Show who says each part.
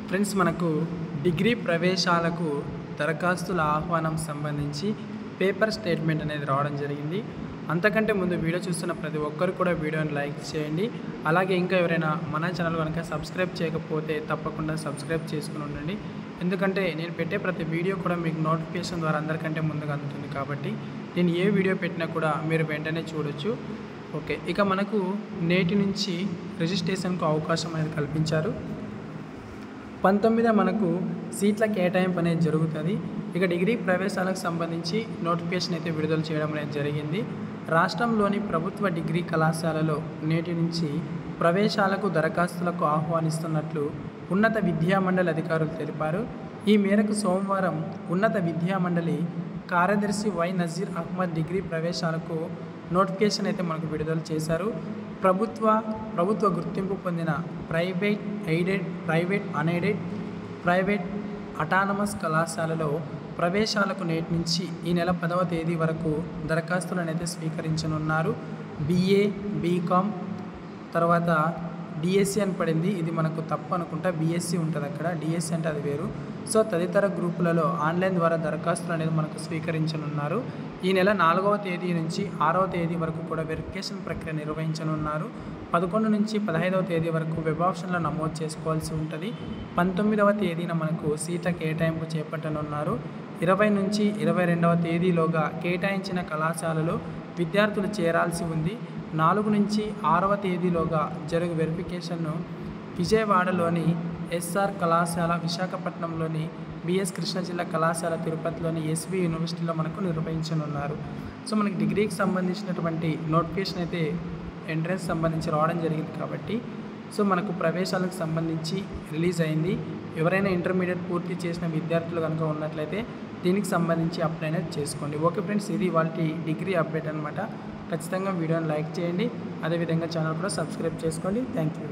Speaker 1: Friends మనకు degree ప్రవేశాలకు దరఖాస్తుల ఆహ్వానం సంబంధించి పేపర్ స్టేట్మెంట్ అనేది రావడం జరిగింది. అంతకంటే ముందు వీడియో చూస్తున్న ప్రతి ఒక్కరు కూడా వీడియోని లైక్ చేయండి. అలాగే ఇంకా ఎవరైనా మన ఛానల్ కనుక సబ్స్క్రైబ్ చేయకపోతే తప్పకుండా సబ్స్క్రైబ్ చేసుకుని ఉండండి. ఎందుకంటే నేను పెట్టే ప్రతి వీడియో కూడా మీకు నోటిఫికేషన్ ద్వారా అందరికంటే ముందుగా అందుతుంది. కాబట్టి నేను ఏ వీడియో పెట్టినా కూడా మీరు వెంటనే చూడొచ్చు. ఓకే, ఇక మనకు నేటి నుంచి రిజిస్ట్రేషన్కు అవకాశం అనేది కల్పించారు. 19 మనకు సీట్ల కేటాయింపు అనేది జరుగుతుంది. ఇక డిగ్రీ ప్రవేశాలకు సంబంధించి నోటిఫికేషన్ అయితే విడుదల చేయడం అనేది జరిగింది. రాష్ట్రంలోని ప్రభుత్వ డిగ్రీ కళాశాలలో నేటి నుంచి ప్రవేశాలకు దరఖాస్తులకు ఆహ్వానిస్తున్నట్లు ఉన్నత విద్యామండలి అధికారులు తెలిపారు. ఈ మేరకు సోమవారం ఉన్నత విద్యామండలి కార్యదర్శి వై నజీర్ అహ్మద్ డిగ్రీ ప్రవేశాలకు నోటిఫికేషన్ అయితే మనకు విడుదల చేశారు. ప్రభుత్వ గుర్తింపు పొందిన private aided, private unaided, private autonomous కళాశాలలో ప్రవేశాలకు నేటి నుంచి ఈ నెల 10వ తేదీ వరకు దరఖాస్తులను అయితే స్వీకరించనున్నారు. BA, BCom తర్వాత DSC అని పడింది. ఇది మనకు తప్పు అనుకుంటా. BSc ఉంటుంది అక్కడ, DSc అంటే అది వేరు. సో తదితర గ్రూపులలో ఆన్లైన్ ద్వారా దరఖాస్తులు అనేది మనకు స్వీకరించనున్నారు. ఈ నెల 4వ తేదీ నుంచి 6వ తేదీ వరకు కూడా వెరిఫికేషన్ ప్రక్రియ నిర్వహించనున్నారు. 11 నుంచి 15వ తేదీ వరకు వెబ్ ఆప్షన్లో నమోదు చేసుకోవాల్సి ఉంటుంది. 19వ తేదీన మనకు సీట్ల కేటాయింపు చేపట్టనున్నారు. 20 నుంచి 22వ తేదీలోగా కేటాయించిన కళాశాలలో విద్యార్థులు చేరాల్సి ఉంది. 4 నుంచి 6వ తేదీలోగా జరుగు వెరిఫికేషన్ను విజయవాడలోని SR కళాశాల, విశాఖపట్నంలోని BS కృష్ణ జిల్లా కళాశాల, తిరుపతిలోని SV యూనివర్సిటీలో మనకు నిర్వహించనున్నారు. సో మనకి డిగ్రీకి సంబంధించినటువంటి నోటిఫికేషన్ అయితే ఎంట్రన్స్ సంబంధించి రావడం జరిగింది. కాబట్టి సో మనకు ప్రవేశాలకు సంబంధించి రిలీజ్ అయింది. ఎవరైనా ఇంటర్మీడియట్ పూర్తి చేసిన విద్యార్థులు కనుక ఉన్నట్లయితే దీనికి సంబంధించి అప్లై అనేది చేసుకోండి. ఓకే ఫ్రెండ్స్, ఇది వాళ్ళ డిగ్రీ అప్డేట్ అనమాట. ఖచ్చితంగా వీడియోని లైక్ చేయండి. అదేవిధంగా ఛానల్ కూడా సబ్స్క్రైబ్ చేసుకోండి. Thank you.